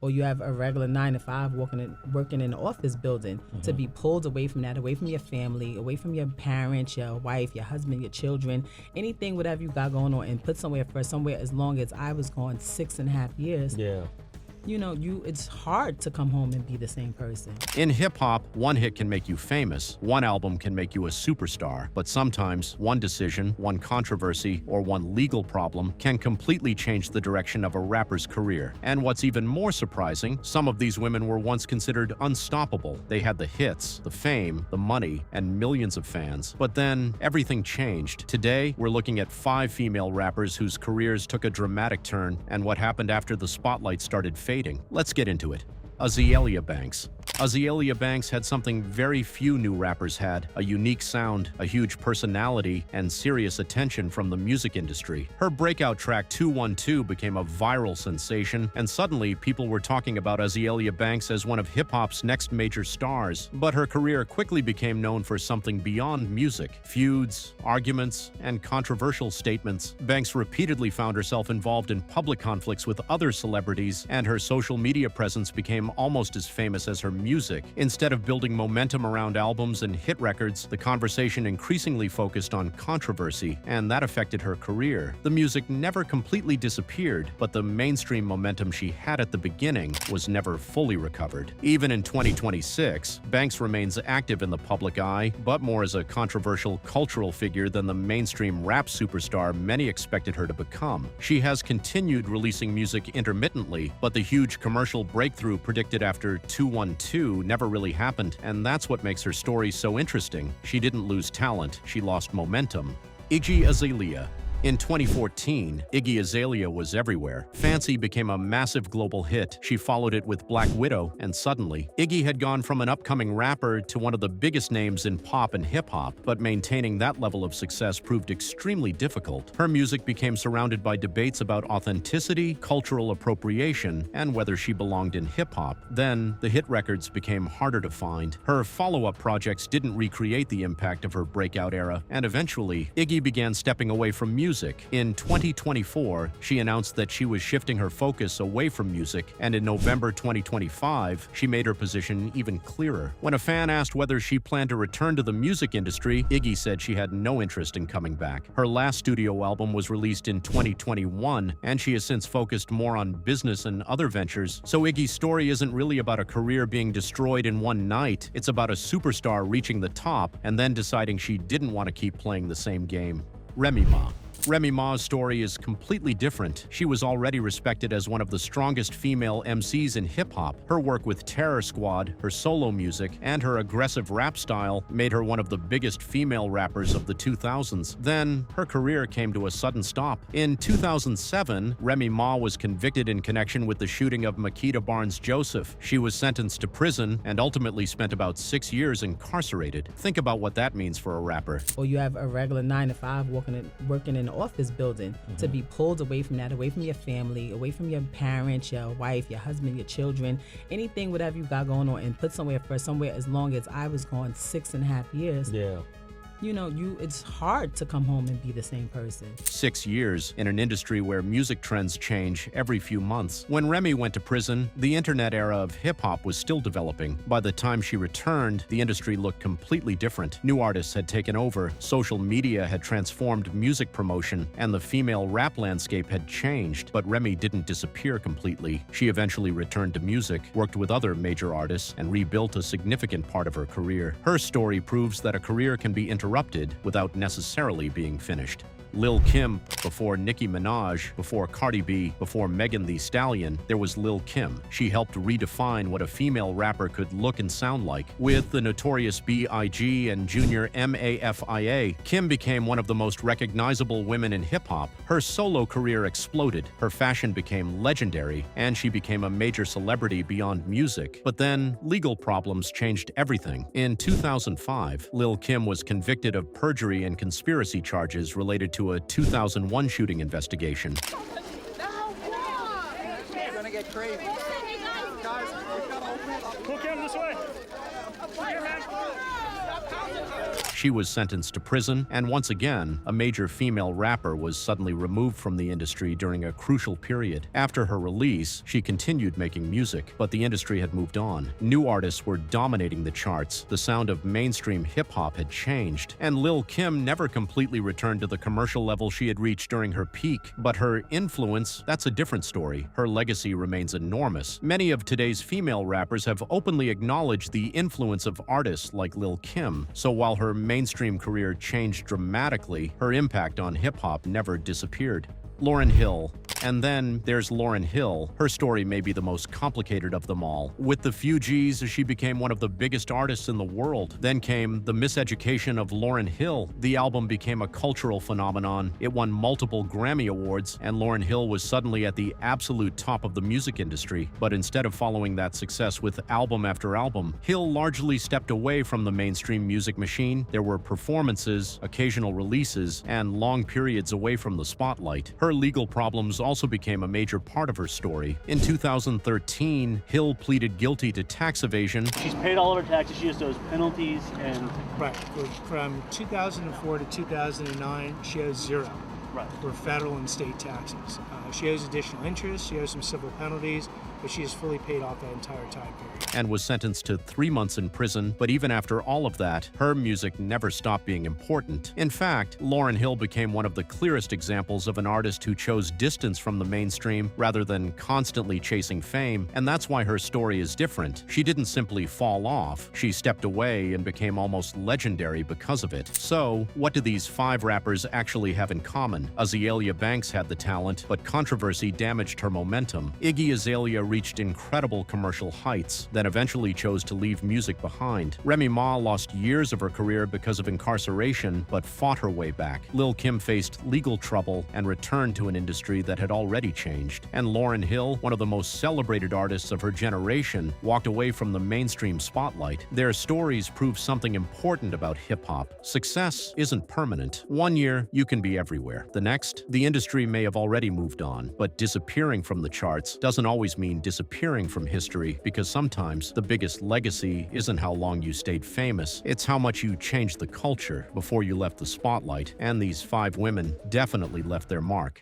or you have a regular 9 to 5 working in an office building, to be pulled away from that, away from your family, away from your parents, your wife, your husband, your children, anything, whatever you got going on, and put somewhere for somewhere as long as I was gone 6.5 years. Yeah. You know, it's hard to come home and be the same person. In hip-hop, one hit can make you famous, one album can make you a superstar, but sometimes one decision, one controversy, or one legal problem can completely change the direction of a rapper's career. And what's even more surprising, some of these women were once considered unstoppable. They had the hits, the fame, the money, and millions of fans. But then, everything changed. Today, we're looking at 5 female rappers whose careers took a dramatic turn, and what happened after the spotlight started fading. Let's get into it. Azealia Banks. Azealia Banks had something very few new rappers had: a unique sound, a huge personality, and serious attention from the music industry. Her breakout track 212 became a viral sensation, and suddenly people were talking about Azealia Banks as one of hip-hop's next major stars. But her career quickly became known for something beyond music: feuds, arguments, and controversial statements. Banks repeatedly found herself involved in public conflicts with other celebrities, and her social media presence became almost as famous as her music. Instead of building momentum around albums and hit records, the conversation increasingly focused on controversy, and that affected her career. The music never completely disappeared, but the mainstream momentum she had at the beginning was never fully recovered. Even in 2026, Banks remains active in the public eye, but more as a controversial cultural figure than the mainstream rap superstar many expected her to become. She has continued releasing music intermittently, but the huge commercial breakthrough predicted after 212 never really happened, and that's what makes her story so interesting. She didn't lose talent, she lost momentum. Iggy Azalea. In 2014, Iggy Azalea was everywhere. Fancy became a massive global hit. She followed it with Black Widow, and suddenly, Iggy had gone from an upcoming rapper to one of the biggest names in pop and hip-hop, but maintaining that level of success proved extremely difficult. Her music became surrounded by debates about authenticity, cultural appropriation, and whether she belonged in hip-hop. Then, the hit records became harder to find. Her follow-up projects didn't recreate the impact of her breakout era, and eventually, Iggy began stepping away from music. In 2024, she announced that she was shifting her focus away from music, and in November 2025, she made her position even clearer. When a fan asked whether she planned to return to the music industry, Iggy said she had no interest in coming back. Her last studio album was released in 2021, and she has since focused more on business and other ventures. So Iggy's story isn't really about a career being destroyed in one night. It's about a superstar reaching the top and then deciding she didn't want to keep playing the same game. Remy Ma. Remy Ma's story is completely different. She was already respected as one of the strongest female MCs in hip-hop. Her work with Terror Squad, her solo music, and her aggressive rap style made her one of the biggest female rappers of the 2000s. Then, her career came to a sudden stop. In 2007, Remy Ma was convicted in connection with the shooting of Makita Barnes-Joseph. She was sentenced to prison and ultimately spent about 6 years incarcerated. Think about what that means for a rapper. Or you have a regular 9 to 5 working in office building, to be pulled away from that, away from your family, away from your parents, your wife, your husband, your children, anything, whatever you got going on, and put somewhere for somewhere as long as I was gone 6.5 years. Yeah. You know, it's hard to come home and be the same person. 6 years in an industry where music trends change every few months. When Remy went to prison, the internet era of hip-hop was still developing. By the time she returned, the industry looked completely different. New artists had taken over, social media had transformed music promotion, and the female rap landscape had changed. But Remy didn't disappear completely. She eventually returned to music, worked with other major artists, and rebuilt a significant part of her career. Her story proves that a career can be interrupted without necessarily being finished. Lil Kim, before Nicki Minaj, before Cardi B, before Megan Thee Stallion, there was Lil Kim. She helped redefine what a female rapper could look and sound like. With the Notorious B.I.G. and Junior Mafia, Kim became one of the most recognizable women in hip-hop. Her solo career exploded, her fashion became legendary, and she became a major celebrity beyond music. But then, legal problems changed everything. In 2005, Lil Kim was convicted of perjury and conspiracy charges related to a 2001 shooting investigation. It's gonna get crazy. Guys, we've got to open it up. Look out this way. Here, man. She was sentenced to prison, and once again, a major female rapper was suddenly removed from the industry during a crucial period. After her release, she continued making music, but the industry had moved on. New artists were dominating the charts, the sound of mainstream hip-hop had changed, and Lil Kim never completely returned to the commercial level she had reached during her peak. But her influence, that's a different story. Her legacy remains enormous. Many of today's female rappers have openly acknowledged the influence of artists like Lil Kim, so while her mainstream career changed dramatically, her impact on hip-hop never disappeared. Lauryn Hill. And then there's Lauryn Hill. Her story may be the most complicated of them all. With the Fugees, she became one of the biggest artists in the world. Then came The Miseducation of Lauryn Hill. The album became a cultural phenomenon. It won multiple Grammy Awards, and Lauryn Hill was suddenly at the absolute top of the music industry. But instead of following that success with album after album, Hill largely stepped away from the mainstream music machine. There were performances, occasional releases, and long periods away from the spotlight. Her legal problems also became a major part of her story. In 2013, Hill pleaded guilty to tax evasion. She's paid all of her taxes, she just owes penalties and... Right, from 2004 to 2009, she owes zero. Right. For federal and state taxes. She owes additional interest, she owes some civil penalties, but she has fully paid off that entire time period. And was sentenced to 3 months in prison, but even after all of that, her music never stopped being important. In fact, Lauryn Hill became one of the clearest examples of an artist who chose distance from the mainstream rather than constantly chasing fame, and that's why her story is different. She didn't simply fall off, she stepped away and became almost legendary because of it. So, what do these 5 rappers actually have in common? Azealia Banks had the talent, but controversy damaged her momentum. Iggy Azalea reached incredible commercial heights, then eventually chose to leave music behind. Remy Ma lost years of her career because of incarceration, but fought her way back. Lil Kim faced legal trouble and returned to an industry that had already changed. And Lauryn Hill, one of the most celebrated artists of her generation, walked away from the mainstream spotlight. Their stories prove something important about hip-hop. Success isn't permanent. One year, you can be everywhere. The next, the industry may have already moved on, but disappearing from the charts doesn't always mean disappearing from history, because sometimes the biggest legacy isn't how long you stayed famous, it's how much you changed the culture before you left the spotlight, and these 5 women definitely left their mark.